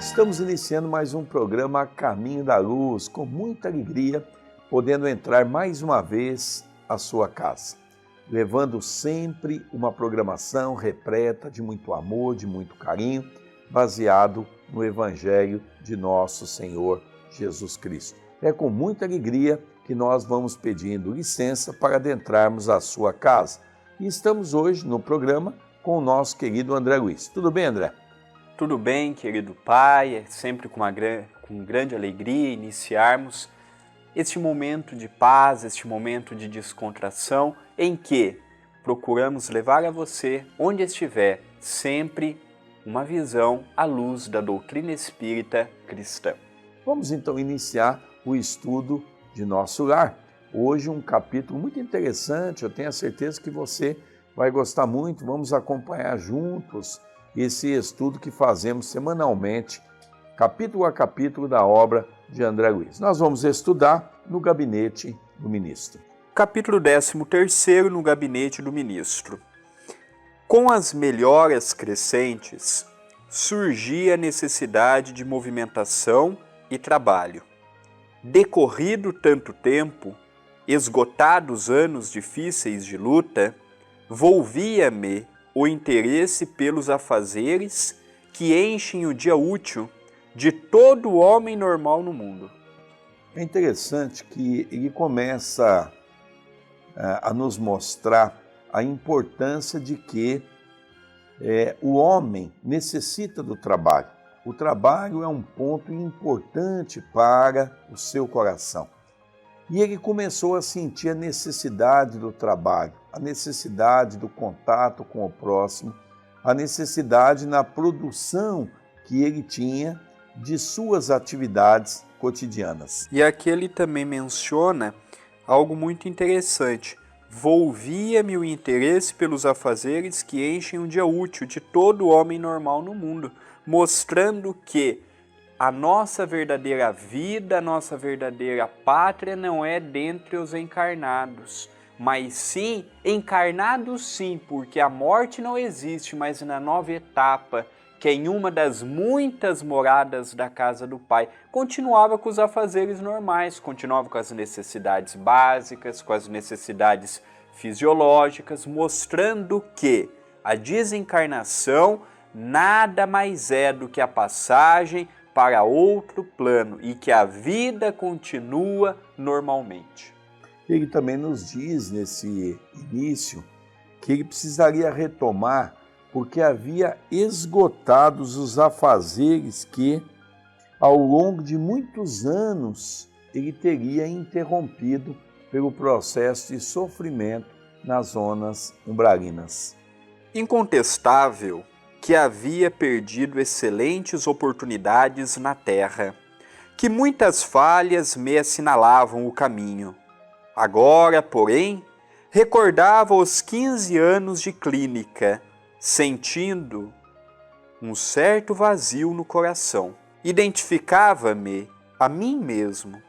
Estamos iniciando mais um programa Caminho da Luz, com muita alegria, podendo entrar mais uma vez à sua casa, levando sempre uma programação repleta de muito amor, de muito carinho, baseado no Evangelho de nosso Senhor Jesus Cristo. É com muita alegria que nós vamos pedindo licença para adentrarmos a sua casa. E estamos hoje no programa com o nosso querido André Luiz. Tudo bem, André? Tudo bem, querido Pai, é sempre com grande alegria iniciarmos este momento de paz, este momento de descontração, em que procuramos levar a você, onde estiver, sempre uma visão à luz da doutrina espírita cristã. Vamos então iniciar o estudo de Nosso Lar. Hoje um capítulo muito interessante, eu tenho a certeza que você vai gostar muito, vamos acompanhar juntos esse estudo que fazemos semanalmente, capítulo a capítulo da obra de André Luiz. Nós vamos estudar no Gabinete do Ministro. Capítulo 13º no Gabinete do Ministro. Com as melhoras crescentes, surgia a necessidade de movimentação e trabalho. Decorrido tanto tempo, esgotados anos difíceis de luta, volvia-me o interesse pelos afazeres que enchem o dia útil de todo homem normal no mundo. É interessante que ele começa a nos mostrar a importância de que o homem necessita do trabalho. O trabalho é um ponto importante para o seu coração. E ele começou a sentir a necessidade do trabalho, a necessidade do contato com o próximo, a necessidade na produção que ele tinha de suas atividades cotidianas. E aqui ele também menciona algo muito interessante. Volvia-me o interesse pelos afazeres que enchem o dia útil de todo homem normal no mundo, mostrando que a nossa verdadeira vida, a nossa verdadeira pátria não é dentre os encarnados, mas sim, encarnados sim, porque a morte não existe, mas na nova etapa, que é em uma das muitas moradas da casa do Pai, continuava com os afazeres normais, continuava com as necessidades básicas, com as necessidades fisiológicas, mostrando que a desencarnação nada mais é do que a passagem para outro plano e que a vida continua normalmente. Ele também nos diz nesse início que ele precisaria retomar porque havia esgotados os afazeres que, ao longo de muitos anos, ele teria interrompido pelo processo de sofrimento nas zonas umbralinas. Incontestável que havia perdido excelentes oportunidades na terra, que muitas falhas me assinalavam o caminho. Agora, porém, recordava os 15 anos de clínica, sentindo um certo vazio no coração. Identificava-me a mim mesmo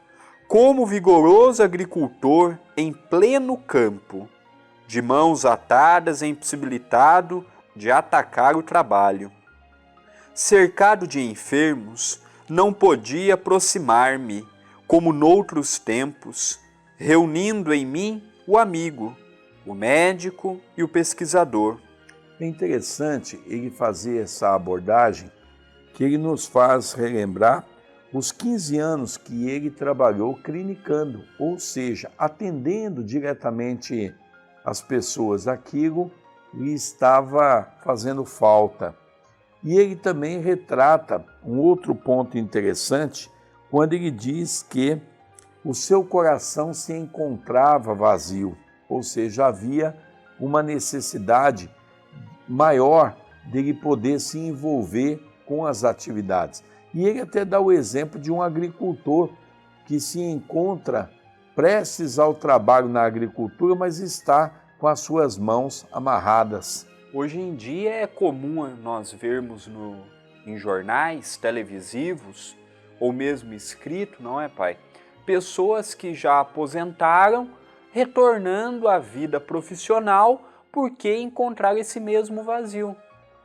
como vigoroso agricultor em pleno campo, de mãos atadas e impossibilitado de atacar o trabalho. Cercado de enfermos, não podia aproximar-me, como noutros tempos, reunindo em mim o amigo, o médico e o pesquisador. É interessante ele fazer essa abordagem, que ele nos faz relembrar os 15 anos que ele trabalhou clinicando, ou seja, atendendo diretamente as pessoas. Aquilo lhe estava fazendo falta. E ele também retrata um outro ponto interessante, quando ele diz que o seu coração se encontrava vazio, ou seja, havia uma necessidade maior dele poder se envolver com as atividades. E ele até dá o exemplo de um agricultor que se encontra prestes ao trabalho na agricultura, mas está com as suas mãos amarradas. Hoje em dia é comum nós vermos em jornais televisivos, ou mesmo escrito, não é, pai? Pessoas que já aposentaram, retornando à vida profissional porque encontraram esse mesmo vazio.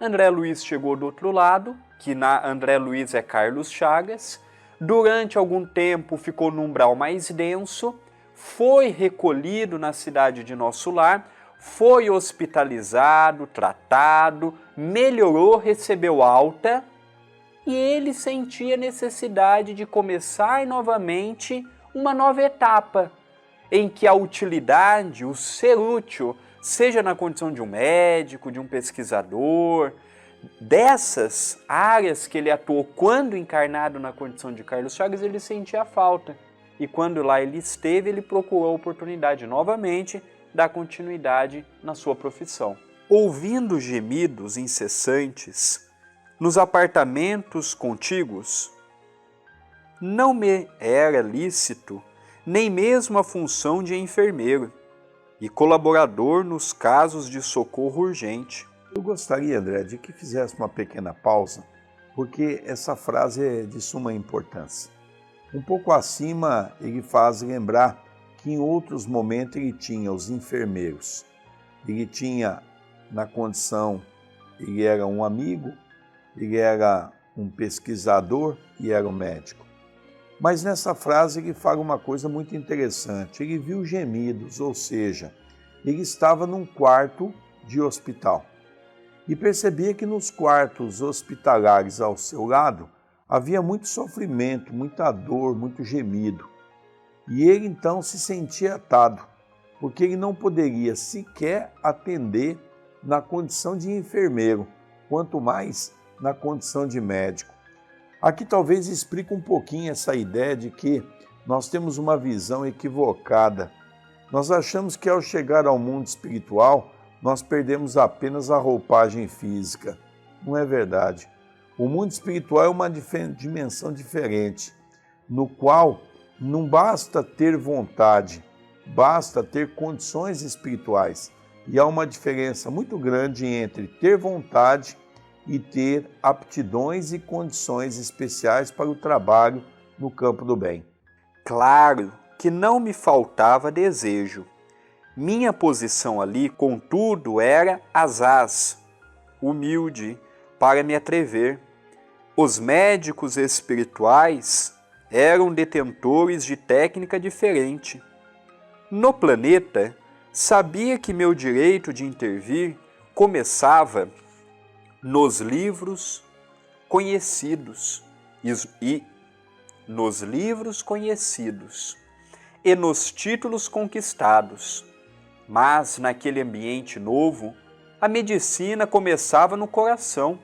André Luiz chegou do outro lado, que na André Luiz é Carlos Chagas. Durante algum tempo ficou no umbral mais denso, foi recolhido na cidade de Nosso Lar, foi hospitalizado, tratado, melhorou, recebeu alta e ele sentia necessidade de começar novamente uma nova etapa em que a utilidade, o ser útil, seja na condição de um médico, de um pesquisador, dessas áreas que ele atuou quando encarnado na condição de Carlos Chagas, ele sentia falta. E quando lá ele esteve, ele procurou a oportunidade novamente dar continuidade na sua profissão. Ouvindo gemidos incessantes nos apartamentos contíguos, não me era lícito nem mesmo a função de enfermeiro e colaborador nos casos de socorro urgente. Eu gostaria, André, de que fizesse uma pequena pausa, porque essa frase é de suma importância. Um pouco acima, ele faz lembrar que em outros momentos ele tinha os enfermeiros. Ele tinha, na condição, ele era um amigo, ele era um pesquisador e era um médico. Mas nessa frase ele fala uma coisa muito interessante. Ele viu gemidos, ou seja, ele estava num quarto de hospital. E percebia que nos quartos hospitalares ao seu lado havia muito sofrimento, muita dor, muito gemido. E ele então se sentia atado, porque ele não poderia sequer atender na condição de enfermeiro, quanto mais na condição de médico. Aqui talvez explique um pouquinho essa ideia de que nós temos uma visão equivocada. Nós achamos que ao chegar ao mundo espiritual, nós perdemos apenas a roupagem física. Não é verdade. O mundo espiritual é uma dimensão diferente, no qual não basta ter vontade, basta ter condições espirituais. E há uma diferença muito grande entre ter vontade e ter aptidões e condições especiais para o trabalho no campo do bem. Claro que não me faltava desejo. Minha posição ali, contudo, era asaz, humilde, para me atrever. Os médicos espirituais eram detentores de técnica diferente. No planeta, sabia que meu direito de intervir começava nos livros conhecidos e nos títulos conquistados. Mas naquele ambiente novo, a medicina começava no coração,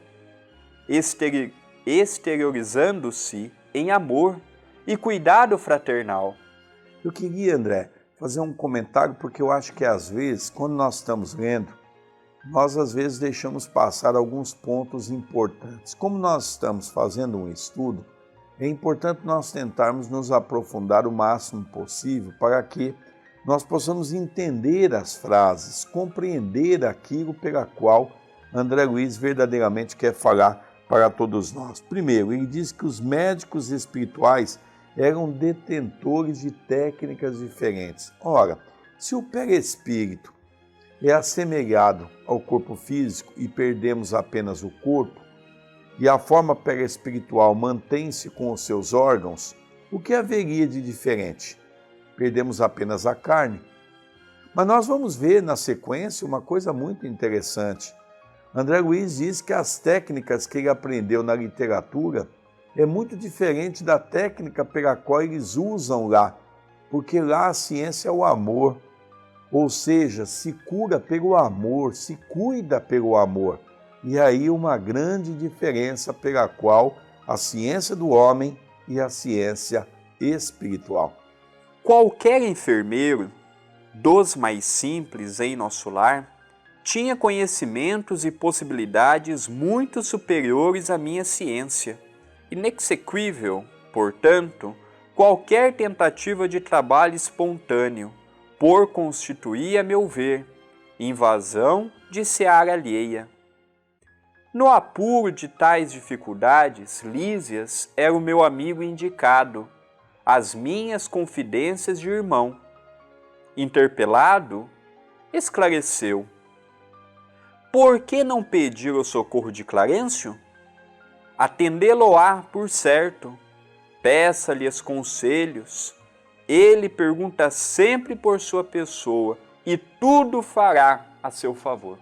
exteriorizando-se em amor e cuidado fraternal. Eu queria, André, fazer um comentário porque eu acho que às vezes, quando nós estamos lendo, nós às vezes deixamos passar alguns pontos importantes. Como nós estamos fazendo um estudo, é importante nós tentarmos nos aprofundar o máximo possível para que nós possamos entender as frases, compreender aquilo pela qual André Luiz verdadeiramente quer falar para todos nós. Primeiro, ele diz que os médicos espirituais eram detentores de técnicas diferentes. Ora, se o perispírito é assemelhado ao corpo físico e perdemos apenas o corpo, e a forma perispiritual mantém-se com os seus órgãos, o que haveria de diferente? Perdemos apenas a carne. Mas nós vamos ver na sequência uma coisa muito interessante. André Luiz diz que as técnicas que ele aprendeu na literatura é muito diferente da técnica pela qual eles usam lá, porque lá a ciência é o amor, ou seja, se cura pelo amor, se cuida pelo amor. E aí uma grande diferença pela qual a ciência do homem e a ciência espiritual. Qualquer enfermeiro, dos mais simples em nosso lar, tinha conhecimentos e possibilidades muito superiores à minha ciência. Inexequível, portanto, qualquer tentativa de trabalho espontâneo, por constituir, a meu ver, invasão de seara alheia. No apuro de tais dificuldades, Lísias era o meu amigo indicado, as minhas confidências de irmão. Interpelado, esclareceu. por que não pedir o socorro de Clarencio? Atendê-lo-á, por certo. Peça-lhes conselhos. Ele pergunta sempre por sua pessoa e tudo fará a seu favor.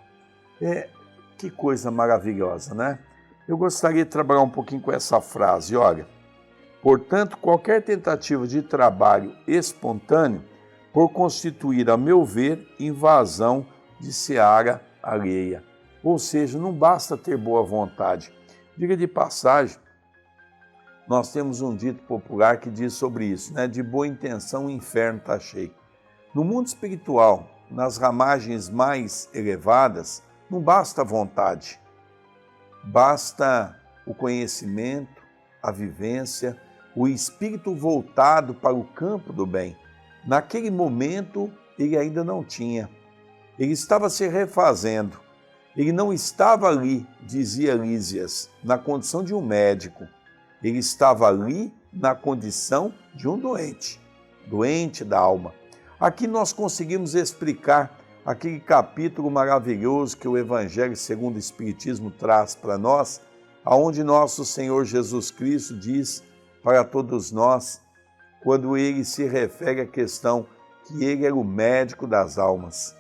Que coisa maravilhosa, né? Eu gostaria de trabalhar um pouquinho com essa frase, olha. Portanto, qualquer tentativa de trabalho espontâneo por constituir, a meu ver, invasão de seara alheia. Ou seja, não basta ter boa vontade. Diga de passagem, nós temos um dito popular que diz sobre isso, né? De boa intenção o inferno está cheio. No mundo espiritual, nas ramagens mais elevadas, não basta a vontade, basta o conhecimento, a vivência, o espírito voltado para o campo do bem. Naquele momento, ele ainda não tinha. Ele estava se refazendo. Ele não estava ali, dizia Lísias, na condição de um médico. Ele estava ali na condição de um doente, doente da alma. Aqui nós conseguimos explicar aquele capítulo maravilhoso que o Evangelho segundo o Espiritismo traz para nós, aonde nosso Senhor Jesus Cristo diz para todos nós, quando ele se refere à questão que ele era o médico das almas.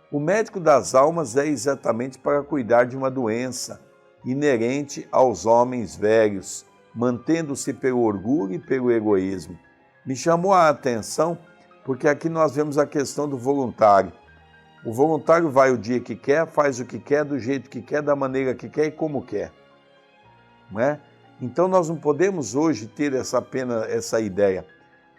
O médico das almas é exatamente para cuidar de uma doença inerente aos homens velhos, mantendo-se pelo orgulho e pelo egoísmo. Me chamou a atenção porque aqui nós vemos a questão do voluntário. O voluntário vai o dia que quer, faz o que quer, do jeito que quer, da maneira que quer e como quer. Não é? Então nós não podemos hoje ter essa ideia.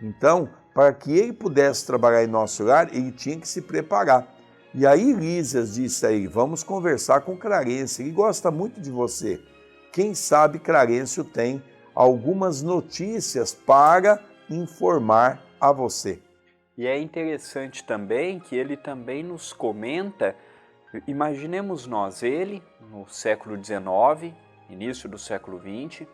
Então, para que ele pudesse trabalhar em nosso lar, ele tinha que se preparar. E aí Lísias disse a ele, vamos conversar com Clarencio, ele gosta muito de você. Quem sabe Clarencio tem algumas notícias para informar a você. E é interessante também que ele também nos comenta, imaginemos nós, ele no século XIX, início do século XX,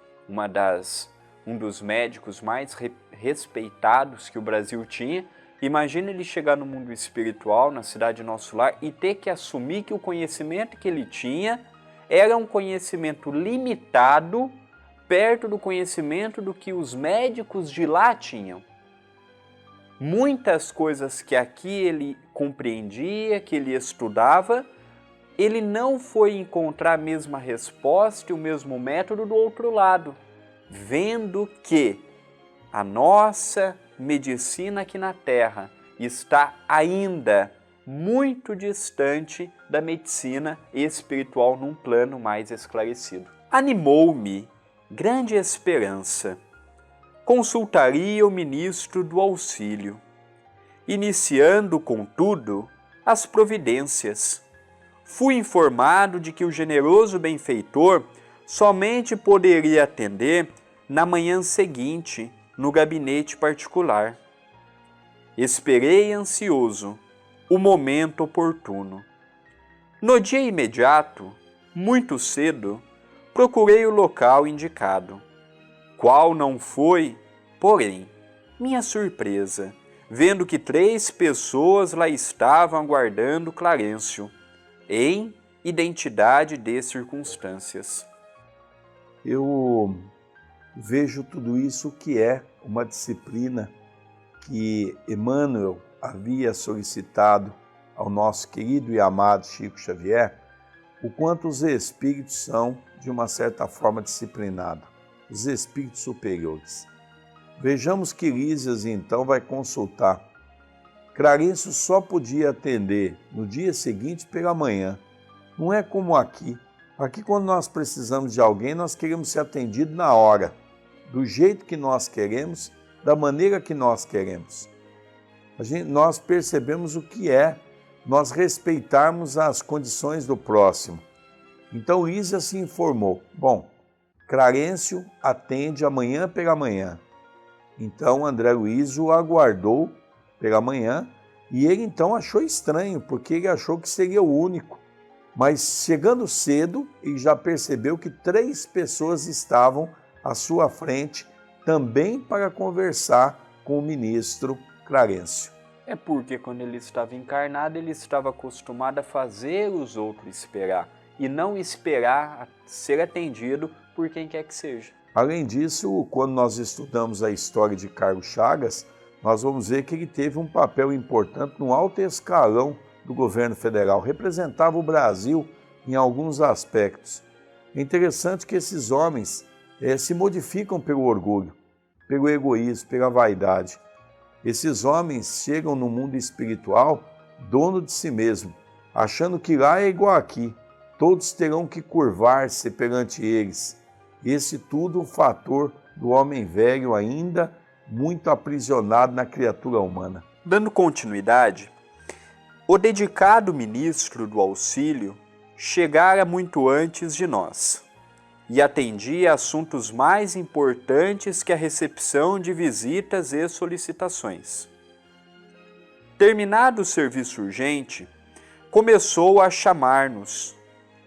um dos médicos mais respeitados que o Brasil tinha. Imagina ele chegar no mundo espiritual, na cidade Nosso Lar, e ter que assumir que o conhecimento que ele tinha era um conhecimento limitado, perto do conhecimento do que os médicos de lá tinham. Muitas coisas que aqui ele compreendia, que ele estudava, ele não foi encontrar a mesma resposta e o mesmo método do outro lado, vendo que a nossa medicina aqui na Terra está ainda muito distante da medicina espiritual num plano mais esclarecido. Animou-me grande esperança. Consultaria o ministro do auxílio, iniciando, contudo, as providências. Fui informado de que o generoso benfeitor somente poderia atender na manhã seguinte, no gabinete particular. Esperei ansioso o momento oportuno. No dia imediato, muito cedo, procurei o local indicado. Qual não foi, porém, minha surpresa, vendo que 3 pessoas lá estavam aguardando Clarencio, em identidade de circunstâncias. Eu vejo tudo isso que é uma disciplina que Emmanuel havia solicitado ao nosso querido e amado Chico Xavier, o quanto os espíritos são, de uma certa forma, disciplinados, os espíritos superiores. Vejamos que Lísias, então, vai consultar. Clarencio só podia atender no dia seguinte pela manhã. Não é como aqui. Aqui, quando nós precisamos de alguém, nós queremos ser atendidos na hora, do jeito que nós queremos, da maneira que nós queremos. Nós percebemos o que é nós respeitarmos as condições do próximo. Então, Lísias se informou. Bom, Clarencio atende amanhã pela manhã. Então, André Luiz o aguardou pela manhã e ele então achou estranho, porque ele achou que seria o único. Mas chegando cedo, ele já percebeu que 3 pessoas estavam à sua frente, também para conversar com o ministro Clarencio. É porque quando ele estava encarnado, ele estava acostumado a fazer os outros esperar e não esperar ser atendido por quem quer que seja. Além disso, quando nós estudamos a história de Carlos Chagas, nós vamos ver que ele teve um papel importante no alto escalão do governo federal, representava o Brasil em alguns aspectos. É interessante que esses homens se modificam pelo orgulho, pelo egoísmo, pela vaidade. Esses homens chegam no mundo espiritual dono de si mesmo, achando que lá é igual aqui, todos terão que curvar-se perante eles. Esse tudo um fator do homem velho ainda muito aprisionado na criatura humana. Dando continuidade, o dedicado ministro do auxílio chegara muito antes de nós e atendia a assuntos mais importantes que a recepção de visitas e solicitações. Terminado o serviço urgente, começou a chamar-nos,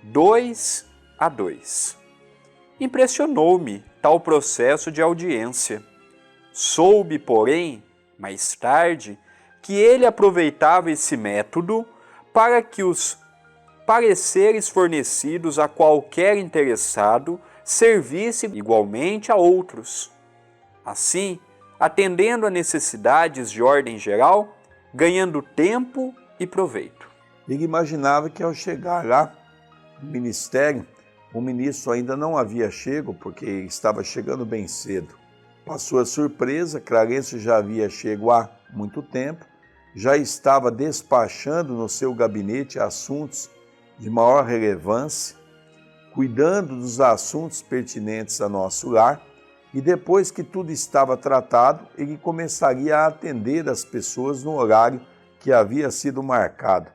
2 a 2. Impressionou-me tal processo de audiência. Soube, porém, mais tarde, que ele aproveitava esse método para que os pareceres fornecidos a qualquer interessado servissem igualmente a outros. Assim, atendendo a necessidades de ordem geral, ganhando tempo e proveito. Ele imaginava que ao chegar lá no ministério, o ministro ainda não havia chego, porque estava chegando bem cedo. Para sua surpresa, Clarencio já havia chego há muito tempo, já estava despachando no seu gabinete assuntos de maior relevância, cuidando dos assuntos pertinentes a nosso lar, e depois que tudo estava tratado, ele começaria a atender as pessoas no horário que havia sido marcado.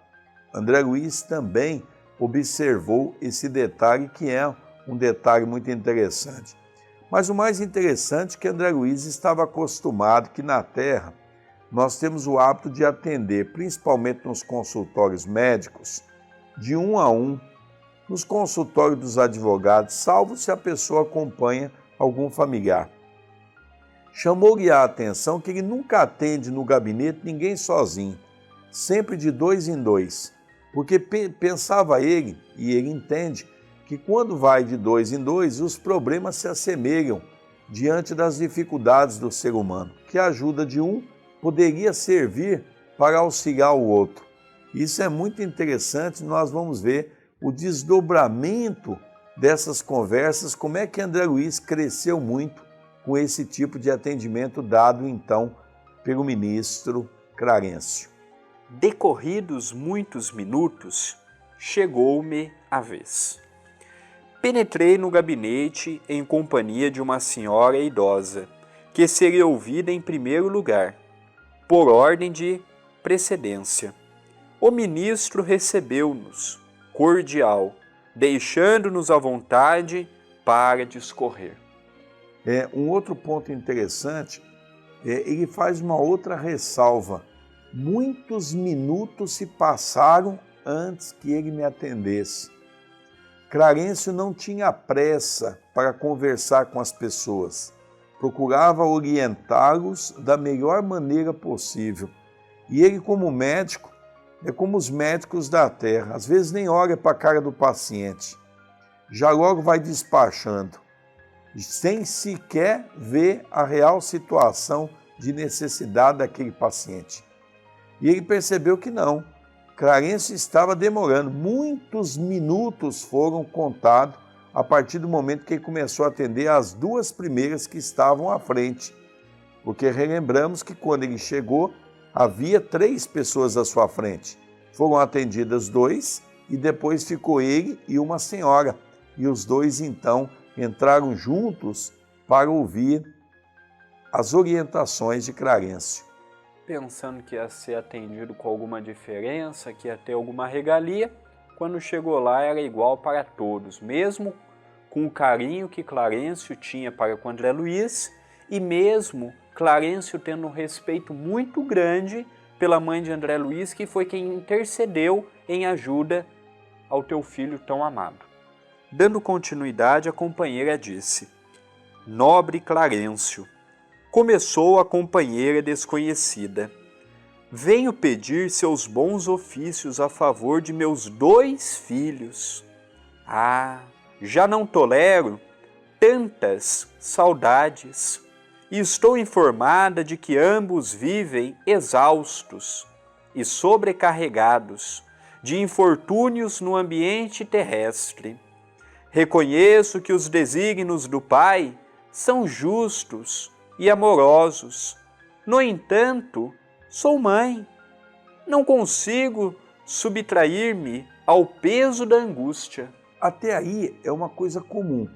André Luiz também observou esse detalhe, que é um detalhe muito interessante. Mas o mais interessante é que André Luiz estava acostumado que na Terra nós temos o hábito de atender, principalmente nos consultórios médicos, de 1 a 1, nos consultórios dos advogados, salvo se a pessoa acompanha algum familiar. Chamou-lhe a atenção que ele nunca atende no gabinete ninguém sozinho, sempre de 2 em 2, porque pensava ele, e ele entende, que quando vai de 2 em 2, os problemas se assemelham diante das dificuldades do ser humano, que a ajuda de um poderia servir para auxiliar o outro. Isso é muito interessante, nós vamos ver o desdobramento dessas conversas, como é que André Luiz cresceu muito com esse tipo de atendimento dado então pelo ministro Clarencio. Decorridos muitos minutos, chegou-me a vez. Penetrei no gabinete em companhia de uma senhora idosa, que seria ouvida em primeiro lugar, por ordem de precedência. O ministro recebeu-nos, cordial, deixando-nos à vontade para discorrer. Um outro ponto interessante, ele faz uma outra ressalva. Muitos minutos se passaram antes que ele me atendesse. Clarencio não tinha pressa para conversar com as pessoas. Procurava orientá-los da melhor maneira possível. E ele, como médico, é como os médicos da terra, às vezes nem olha para a cara do paciente, já logo vai despachando, sem sequer ver a real situação de necessidade daquele paciente. E ele percebeu que não, Clarencio estava demorando, muitos minutos foram contados a partir do momento que ele começou a atender as 2 primeiras que estavam à frente, porque relembramos que quando ele chegou, havia 3 pessoas à sua frente. Foram atendidas 2 e depois ficou ele e uma senhora. E os 2 então entraram juntos para ouvir as orientações de Clarencio. Pensando que ia ser atendido com alguma diferença, que ia ter alguma regalia, quando chegou lá era igual para todos, mesmo com o carinho que Clarencio tinha para com André Luiz e mesmo Clarencio tendo um respeito muito grande pela mãe de André Luiz, que foi quem intercedeu em ajuda ao teu filho tão amado. Dando continuidade, a companheira disse: Nobre Clarencio, começou a companheira desconhecida, venho pedir seus bons ofícios a favor de meus 2 filhos. Já não tolero tantas saudades, e estou informada de que ambos vivem exaustos e sobrecarregados de infortúnios no ambiente terrestre. Reconheço que os desígnios do Pai são justos e amorosos. No entanto, sou mãe. Não consigo subtrair-me ao peso da angústia. Até aí é uma coisa comum.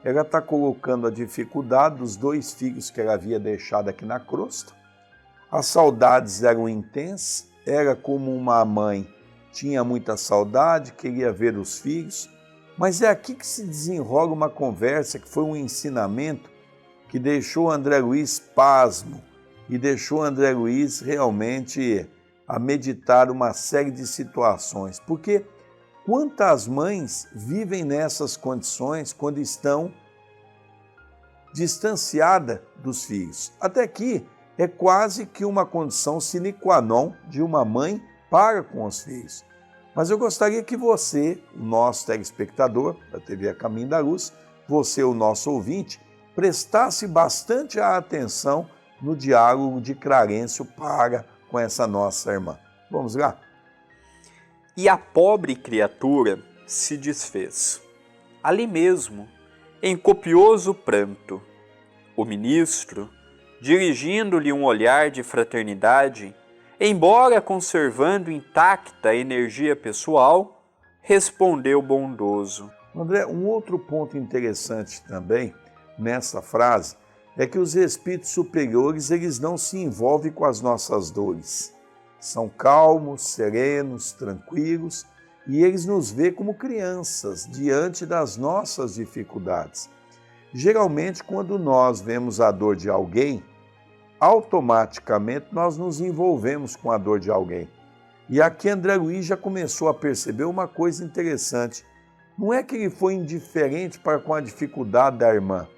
Ela está colocando a dificuldade dos 2 filhos que ela havia deixado aqui na crosta. As saudades eram intensas, era como uma mãe, tinha muita saudade, queria ver os filhos, mas é aqui que se desenrola uma conversa que foi um ensinamento que deixou André Luiz pasmo e deixou André Luiz realmente a meditar uma série de situações, porque quantas mães vivem nessas condições quando estão distanciadas dos filhos? Até aqui é quase que uma condição sine qua non de uma mãe para com os filhos. Mas eu gostaria que você, o nosso telespectador da TV A Caminho da Luz, você, o nosso ouvinte, prestasse bastante atenção no diálogo de Clarencio para com essa nossa irmã. Vamos lá? E a pobre criatura se desfez, ali mesmo, em copioso pranto. O ministro, dirigindo-lhe um olhar de fraternidade, embora conservando intacta a energia pessoal, respondeu bondoso. André, um outro ponto interessante também nessa frase é que os espíritos superiores eles não se envolvem com as nossas dores. São calmos, serenos, tranquilos e eles nos veem como crianças diante das nossas dificuldades. Geralmente, quando nós vemos a dor de alguém, automaticamente nós nos envolvemos com a dor de alguém. E aqui André Luiz já começou a perceber uma coisa interessante. Não é que ele foi indiferente para com a dificuldade da irmã,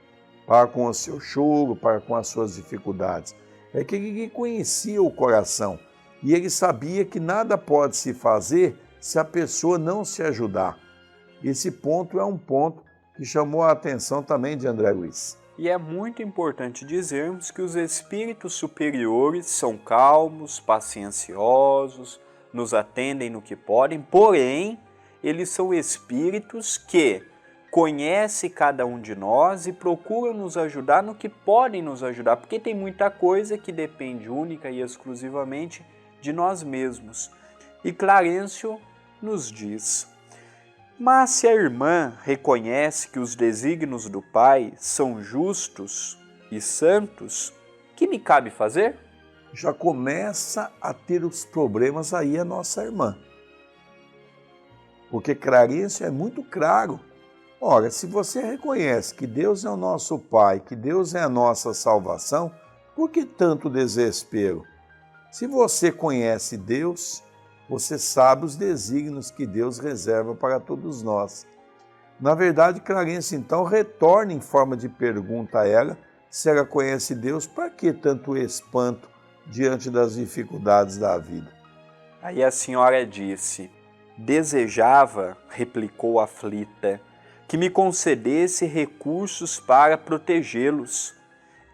para com o seu choro, para com as suas dificuldades. É que ele conhecia o coração e ele sabia que nada pode se fazer se a pessoa não se ajudar. Esse ponto é um ponto que chamou a atenção também de André Luiz. E é muito importante dizermos que os espíritos superiores são calmos, pacienciosos, nos atendem no que podem, porém, eles são espíritos que conhecem cada um de nós e procuram nos ajudar no que podem nos ajudar, porque tem muita coisa que depende única e exclusivamente de nós mesmos. E Clarencio nos diz: mas se a irmã reconhece que os desígnios do Pai são justos e santos, que me cabe fazer? Já começa a ter os problemas aí a nossa irmã. Porque Clarencio é muito claro. Ora, se você reconhece que Deus é o nosso Pai, que Deus é a nossa salvação, por que tanto desespero? Se você conhece Deus, você sabe os desígnios que Deus reserva para todos nós. Na verdade, Clarencio então retorna em forma de pergunta a ela, se ela conhece Deus, para que tanto espanto diante das dificuldades da vida? Aí a senhora disse: desejava, replicou aflita, que me concedesse recursos para protegê-los,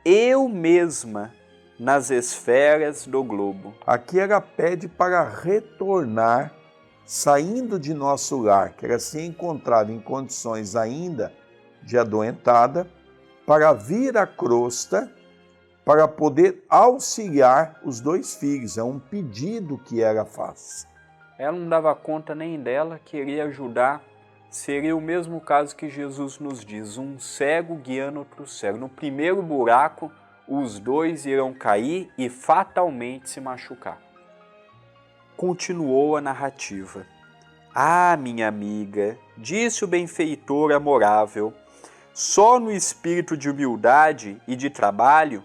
eu mesma, nas esferas do globo. Aqui ela pede para retornar, saindo de nosso lar, que ela se encontrava em condições ainda de adoentada, para vir à crosta, para poder auxiliar os 2 filhos. É um pedido que ela faz. Ela não dava conta nem dela, queria ajudar. Seria o mesmo caso que Jesus nos diz, um cego guiando outro cego. No primeiro buraco, os 2 irão cair e fatalmente se machucar. Continuou a narrativa. Ah, minha amiga, disse o benfeitor amorável, só no espírito de humildade e de trabalho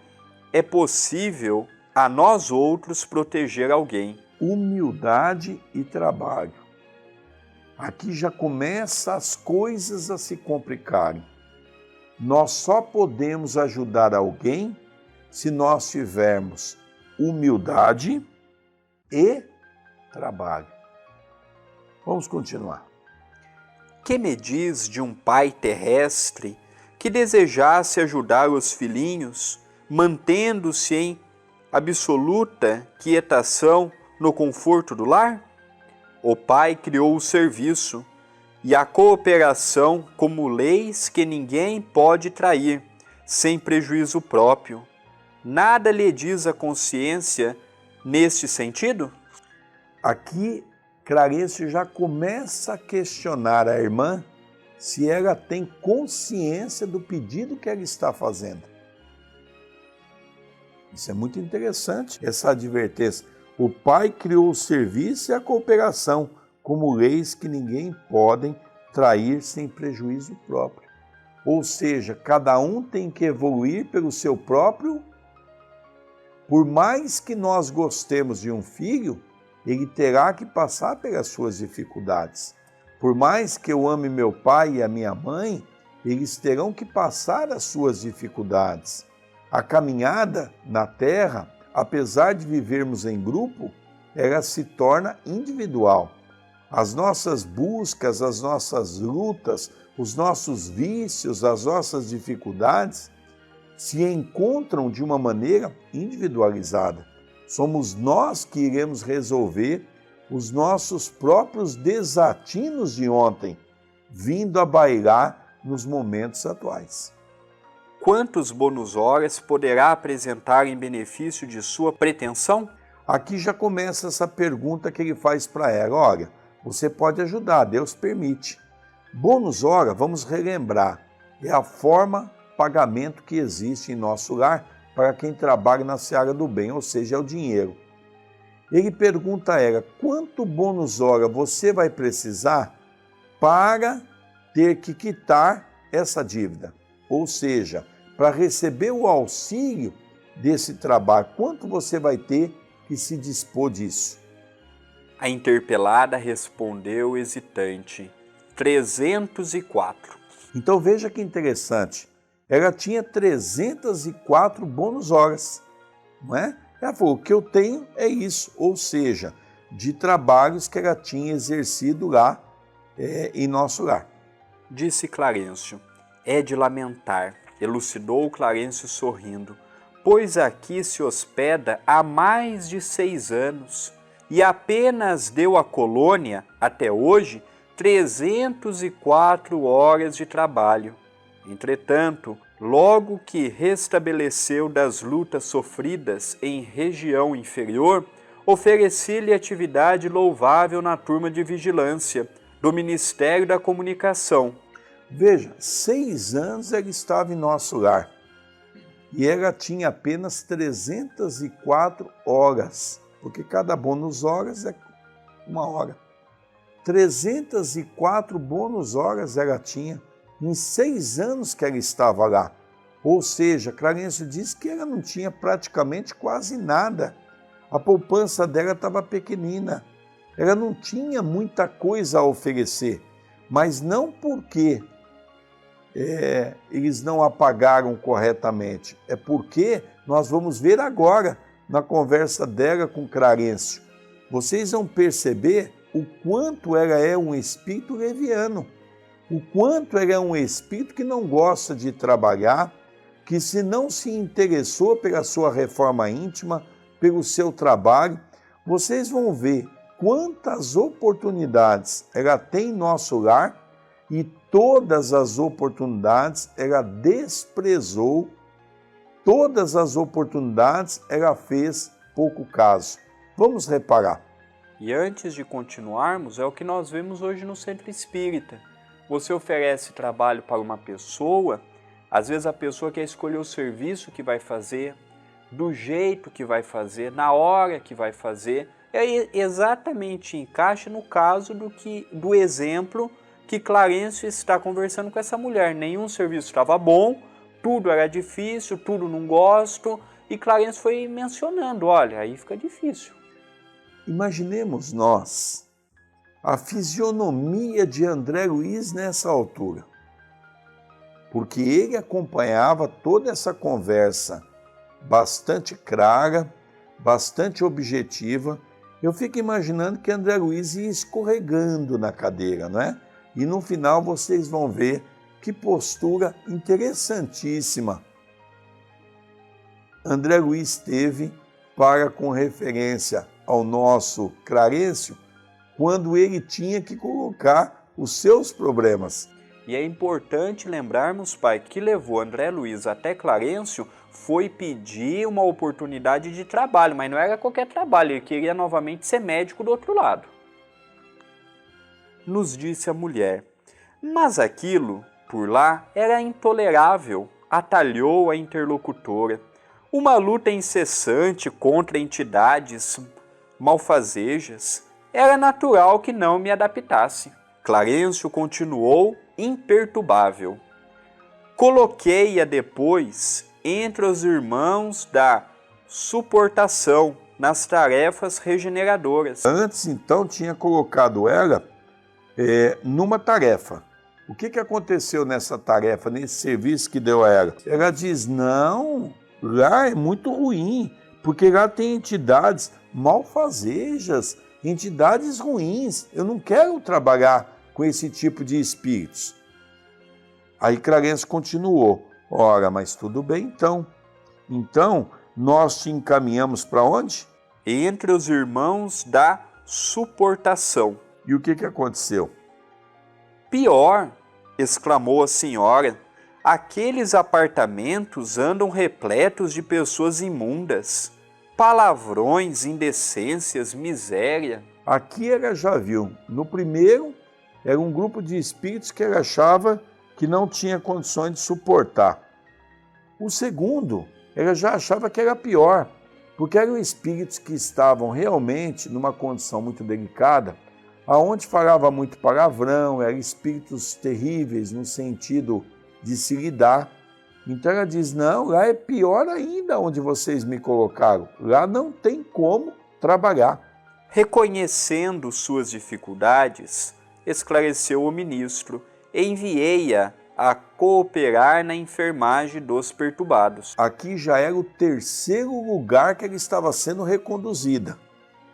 é possível a nós outros proteger alguém. Humildade e trabalho. Aqui já começam as coisas a se complicarem. Nós só podemos ajudar alguém se nós tivermos humildade e trabalho. Vamos continuar. Que me diz de um pai terrestre que desejasse ajudar os filhinhos, mantendo-se em absoluta quietação no conforto do lar? O pai criou o serviço e a cooperação como leis que ninguém pode trair, sem prejuízo próprio. Nada lhe diz a consciência neste sentido? Aqui, Clarencio já começa a questionar a irmã se ela tem consciência do pedido que ela está fazendo. Isso é muito interessante, essa advertência. O pai criou o serviço e a cooperação como leis que ninguém pode trair sem prejuízo próprio. Ou seja, cada um tem que evoluir pelo seu próprio. Por mais que nós gostemos de um filho, ele terá que passar pelas suas dificuldades. Por mais que eu ame meu pai e a minha mãe, eles terão que passar as suas dificuldades. A caminhada na terra, apesar de vivermos em grupo, ela se torna individual. As nossas buscas, as nossas lutas, os nossos vícios, as nossas dificuldades se encontram de uma maneira individualizada. Somos nós que iremos resolver os nossos próprios desatinos de ontem, vindo a bailar nos momentos atuais. Quantos bônus horas poderá apresentar em benefício de sua pretensão? Aqui já começa essa pergunta que ele faz para ela. Olha, você pode ajudar, Deus permite. Bônus hora, vamos relembrar, é a forma pagamento que existe em nosso lar para quem trabalha na seara do bem, ou seja, é o dinheiro. Ele pergunta a ela, quanto bônus hora você vai precisar para ter que quitar essa dívida? Ou seja, para receber o auxílio desse trabalho, quanto você vai ter que se dispor disso? A interpelada respondeu hesitante, 304. Então veja que interessante, ela tinha 304 bônus horas, não é? Ela falou, o que eu tenho é isso, ou seja, de trabalhos que ela tinha exercido lá em nosso lar. Disse Clarencio, é de lamentar, elucidou Clarencio sorrindo, pois aqui se hospeda há mais de 6 anos e apenas deu à colônia, até hoje, 304 horas de trabalho. Entretanto, logo que restabeleceu das lutas sofridas em região inferior, ofereci-lhe atividade louvável na turma de vigilância do Ministério da Comunicação. Veja, 6 anos ela estava em nosso lar e ela tinha apenas 304 horas, porque cada bônus horas é 1 hora. 304 bônus horas ela tinha em 6 anos que ela estava lá. Ou seja, Clarencio disse que ela não tinha praticamente quase nada. A poupança dela estava pequenina. Ela não tinha muita coisa a oferecer, mas não porque eles não a pagaram corretamente. É porque nós vamos ver agora na conversa dela com Clarencio. Vocês vão perceber o quanto ela é um espírito leviano, o quanto ela é um espírito que não gosta de trabalhar, que se não se interessou pela sua reforma íntima, pelo seu trabalho, vocês vão ver quantas oportunidades ela tem em nosso lar e todas as oportunidades ela desprezou, todas as oportunidades ela fez pouco caso. Vamos reparar. E antes de continuarmos, é o que nós vemos hoje no Centro Espírita. Você oferece trabalho para uma pessoa, às vezes a pessoa quer escolher o serviço que vai fazer, do jeito que vai fazer, na hora que vai fazer. É exatamente encaixa no caso do exemplo que Clarencio está conversando com essa mulher. Nenhum serviço estava bom, tudo era difícil, tudo não gosto, e Clarencio foi mencionando, olha, aí fica difícil. Imaginemos nós a fisionomia de André Luiz nessa altura, porque ele acompanhava toda essa conversa bastante clara, bastante objetiva, Eu fico imaginando que André Luiz ia escorregando na cadeira, não é? E no final vocês vão ver que postura interessantíssima André Luiz teve para com referência ao nosso Clarencio, quando ele tinha que colocar os seus problemas. E é importante lembrarmos, pai, que levou André Luiz até Clarencio foi pedir uma oportunidade de trabalho, mas não era qualquer trabalho, ele queria novamente ser médico do outro lado. Nos disse a mulher, mas aquilo, por lá, era intolerável, atalhou a interlocutora. Uma luta incessante contra entidades malfazejas, era natural que não me adaptasse. Clarencio continuou imperturbável. Coloquei-a depois entre os irmãos da suportação nas tarefas regeneradoras. Antes, então, tinha colocado ela numa tarefa. O que aconteceu nessa tarefa, nesse serviço que deu a ela? Ela diz, não, lá é muito ruim, porque lá tem entidades malfazejas, entidades ruins. Eu não quero trabalhar com esse tipo de espíritos. Aí Clarencio continuou. Ora, mas tudo bem então. Então, nós te encaminhamos para onde? Entre os irmãos da suportação. E o que aconteceu? Pior, exclamou a senhora, aqueles apartamentos andam repletos de pessoas imundas, palavrões, indecências, miséria. Aqui ela já viu. No primeiro, era um grupo de espíritos que ela achava que não tinha condições de suportar. O segundo, ela já achava que era pior, porque eram espíritos que estavam realmente numa condição muito delicada, aonde falava muito palavrão, eram espíritos terríveis no sentido de se lidar. Então ela diz, não, lá é pior ainda onde vocês me colocaram, lá não tem como trabalhar. Reconhecendo suas dificuldades, esclareceu o ministro, enviei-a a cooperar na enfermagem dos perturbados. Aqui já era o terceiro lugar que ela estava sendo reconduzida.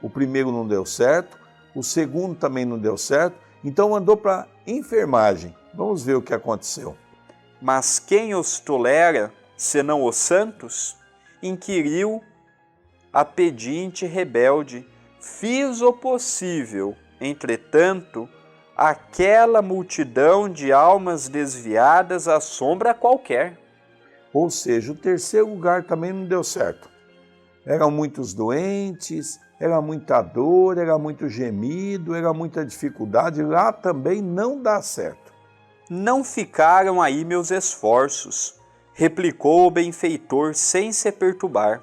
O primeiro não deu certo, o segundo também não deu certo, então andou para enfermagem. Vamos ver o que aconteceu. Mas quem os tolera, senão os santos? Inquiriu a pedinte rebelde. Fiz o possível, entretanto, aquela multidão de almas desviadas assombra qualquer. Ou seja, o terceiro lugar também não deu certo. Eram muitos doentes, era muita dor, era muito gemido, era muita dificuldade. Lá também não dá certo. Não ficaram aí meus esforços, replicou o benfeitor sem se perturbar.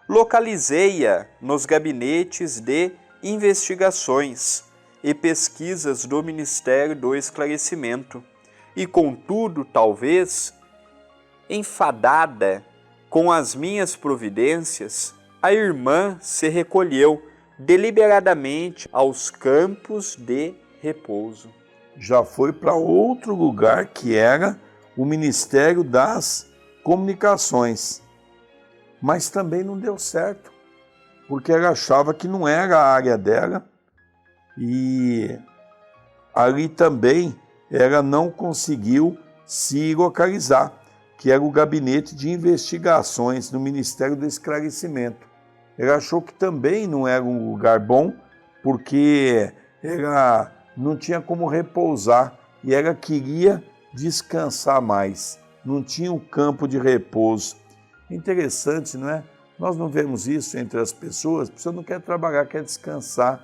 Localizei-a nos gabinetes de investigações e pesquisas do Ministério do Esclarecimento, e contudo, talvez, enfadada com as minhas providências, a irmã se recolheu deliberadamente aos campos de repouso. Já foi para outro lugar que era o Ministério das Comunicações, mas também não deu certo, porque ela achava que não era a área dela, e ali também ela não conseguiu se localizar, que era o Gabinete de Investigações no Ministério do Esclarecimento. Ela achou que também não era um lugar bom, porque ela não tinha como repousar e ela queria descansar mais, não tinha um campo de repouso. Interessante, não é? Nós não vemos isso entre as pessoas, a pessoa não quer trabalhar, quer descansar.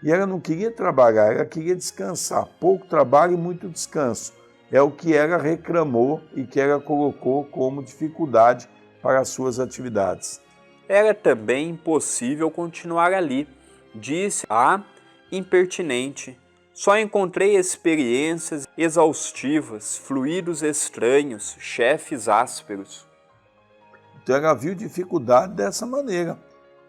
E ela não queria trabalhar, ela queria descansar. Pouco trabalho e muito descanso. É o que ela reclamou e que ela colocou como dificuldade para as suas atividades. Era também impossível continuar ali, disse a impertinente. Só encontrei experiências exaustivas, fluidos estranhos, chefes ásperos. Então ela viu dificuldade dessa maneira.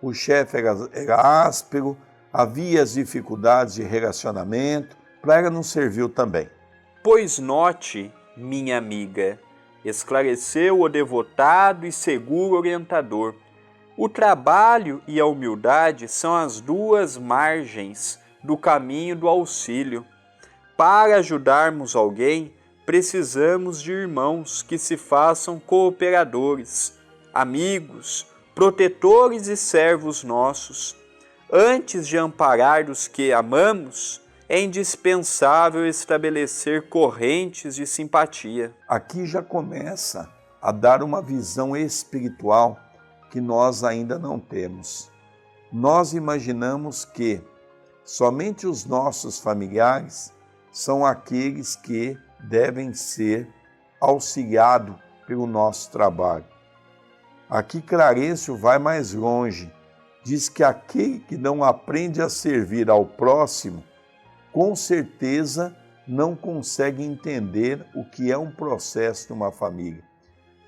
O chefe era áspero, havia as dificuldades de relacionamento, para ela não serviu também. Pois note, minha amiga, esclareceu o devotado e seguro orientador, O trabalho e a humildade são as duas margens do caminho do auxílio. Para ajudarmos alguém, precisamos de irmãos que se façam cooperadores, amigos, protetores e servos nossos. Antes de amparar os que amamos, é indispensável estabelecer correntes de simpatia. Aqui já começa a dar uma visão espiritual que nós ainda não temos. Nós imaginamos que somente os nossos familiares são aqueles que devem ser auxiliados pelo nosso trabalho. Aqui Clarencio vai mais longe, diz que aquele que não aprende a servir ao próximo, com certeza não consegue entender o que é um processo de uma família.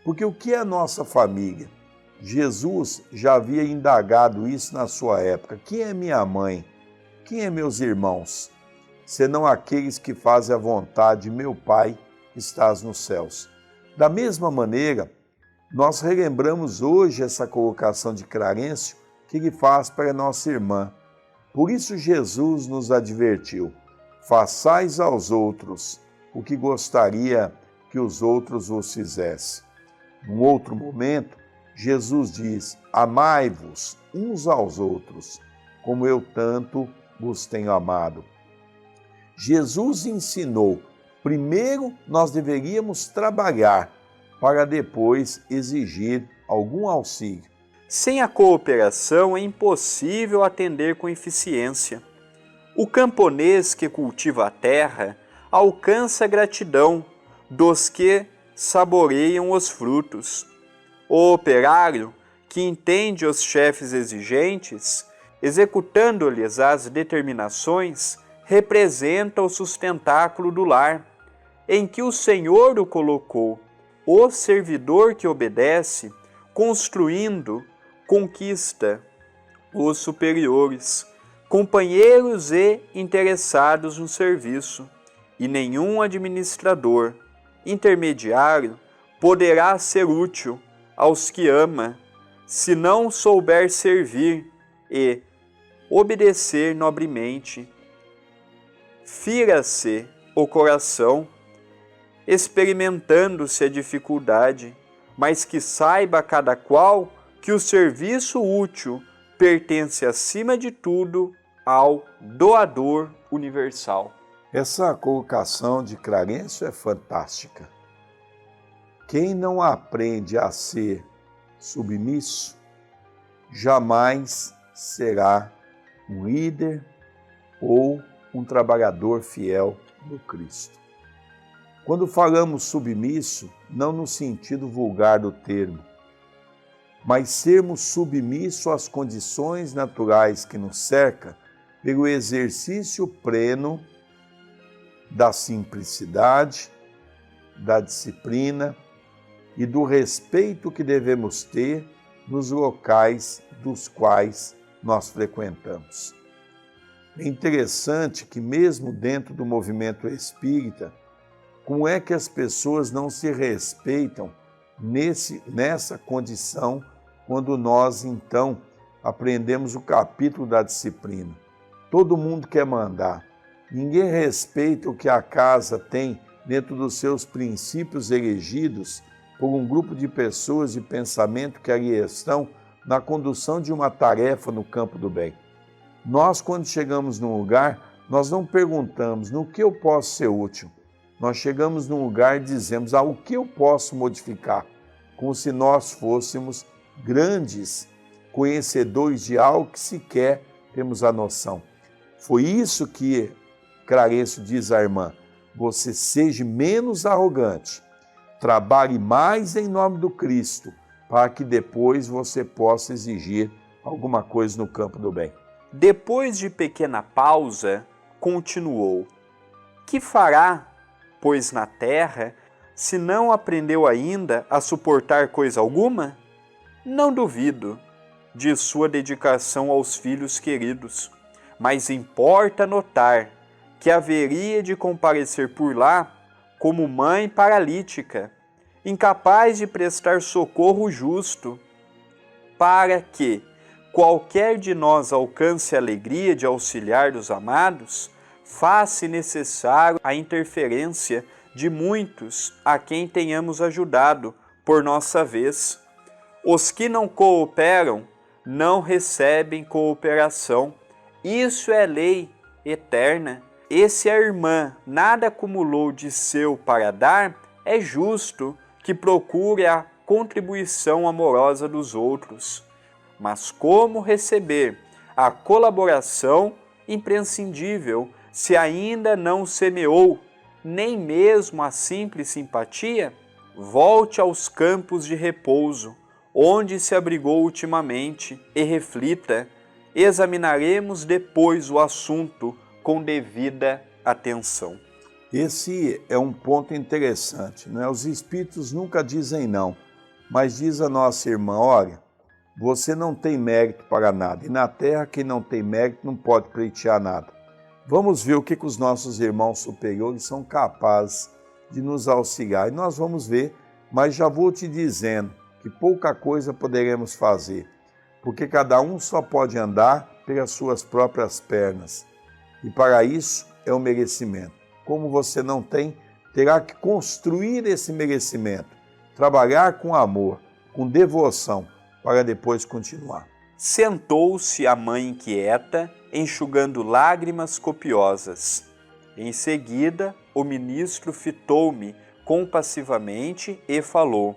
Porque o que é a nossa família? Jesus já havia indagado isso na sua época. Quem é minha mãe? Quem é meus irmãos? Senão aqueles que fazem a vontade de meu Pai que estás nos céus. Da mesma maneira, nós relembramos hoje essa colocação de Clarencio que ele faz para nossa irmã. Por isso Jesus nos advertiu: façais aos outros o que gostaria que os outros vos fizessem. Num outro momento, Jesus diz: amai-vos uns aos outros, como eu tanto vos tenho amado. Jesus ensinou, primeiro nós deveríamos trabalhar, para depois exigir algum auxílio. Sem a cooperação é impossível atender com eficiência. O camponês que cultiva a terra alcança a gratidão dos que saboreiam os frutos. O operário que entende os chefes exigentes, executando-lhes as determinações, representa o sustentáculo do lar, em que o Senhor o colocou. O servidor que obedece, construindo, conquista os superiores, companheiros e interessados no serviço, e nenhum administrador, intermediário, poderá ser útil aos que ama, se não souber servir e obedecer nobremente. Fira-se o coração, experimentando-se a dificuldade, mas que saiba cada qual que o serviço útil pertence acima de tudo ao doador universal. Essa colocação de Clarencio é fantástica. Quem não aprende a ser submisso, jamais será um líder ou um trabalhador fiel do Cristo. Quando falamos submisso, não no sentido vulgar do termo, mas sermos submissos às condições naturais que nos cercam pelo exercício pleno da simplicidade, da disciplina e do respeito que devemos ter nos locais dos quais nós frequentamos. É interessante que mesmo dentro do movimento espírita, como é que as pessoas não se respeitam nessa condição quando nós, então, aprendemos o capítulo da disciplina? Todo mundo quer mandar. Ninguém respeita o que a casa tem dentro dos seus princípios elegidos por um grupo de pessoas de pensamento que ali estão na condução de uma tarefa no campo do bem. Nós, quando chegamos num lugar, nós não perguntamos no que eu posso ser útil. Nós chegamos num lugar e dizemos o que eu posso modificar, como se nós fôssemos grandes conhecedores de algo que sequer temos a noção. Foi isso que Clarencio diz à irmã: você seja menos arrogante, trabalhe mais em nome do Cristo, para que depois você possa exigir alguma coisa no campo do bem. Depois de pequena pausa, continuou: que fará, pois, na terra, se não aprendeu ainda a suportar coisa alguma? Não duvido de sua dedicação aos filhos queridos, mas importa notar que haveria de comparecer por lá como mãe paralítica, incapaz de prestar socorro justo. para que qualquer de nós alcance a alegria de auxiliar dos amados, faz-se necessário a interferência de muitos a quem tenhamos ajudado por nossa vez. Os que não cooperam não recebem cooperação. Isso é lei eterna. E se a irmã nada acumulou de seu para dar, é justo que procure a contribuição amorosa dos outros. Mas como receber a colaboração imprescindível se ainda não semeou, nem mesmo a simples simpatia? Volte aos campos de repouso, onde se abrigou ultimamente, e reflita. Examinaremos depois o assunto com devida atenção. Esse é um ponto interessante, né? Os espíritos nunca dizem não, mas diz a nossa irmã, olha, você não tem mérito para nada, e na Terra quem não tem mérito não pode pleitear nada. Vamos ver o que os nossos irmãos superiores são capazes de nos auxiliar, e nós vamos ver, mas já vou te dizendo que pouca coisa poderemos fazer, porque cada um só pode andar pelas suas próprias pernas, e para isso é o merecimento. Como você não tem, terá que construir esse merecimento, trabalhar com amor, com devoção, para depois continuar. Sentou-se a mãe inquieta, enxugando lágrimas copiosas. Em seguida, o ministro fitou-me compassivamente e falou: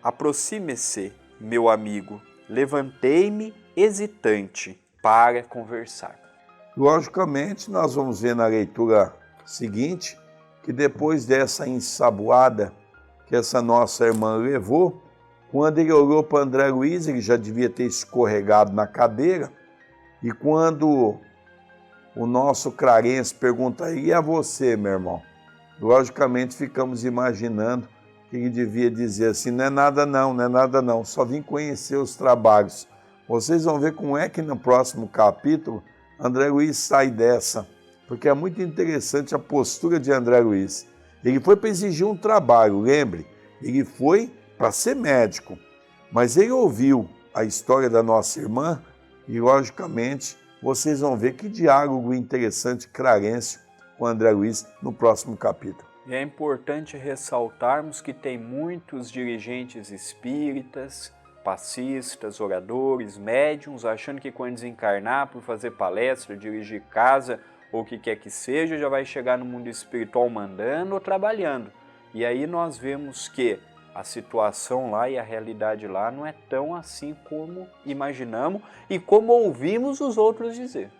aproxime-se, meu amigo. Levantei-me hesitante para conversar. Logicamente, nós vamos ver na leitura seguinte que depois dessa ensaboada que essa nossa irmã levou, quando ele olhou para André Luiz, ele já devia ter escorregado na cadeira, e quando o nosso Clarence pergunta, e a você, meu irmão? Logicamente ficamos imaginando que ele devia dizer assim, não é nada não, só vim conhecer os trabalhos. Vocês vão ver como é que no próximo capítulo André Luiz sai dessa, porque é muito interessante a postura de André Luiz. Ele foi para exigir um trabalho, lembre, ele foi para ser médico, mas ele ouviu a história da nossa irmã e, logicamente, vocês vão ver que diálogo interessante Clarence com André Luiz no próximo capítulo. E é importante ressaltarmos que tem muitos dirigentes espíritas, passistas, oradores, médiuns, achando que quando desencarnar por fazer palestra, dirigir casa ou o que quer que seja, já vai chegar no mundo espiritual mandando ou trabalhando. E aí nós vemos que a situação lá e a realidade lá não é tão assim como imaginamos e como ouvimos os outros dizer.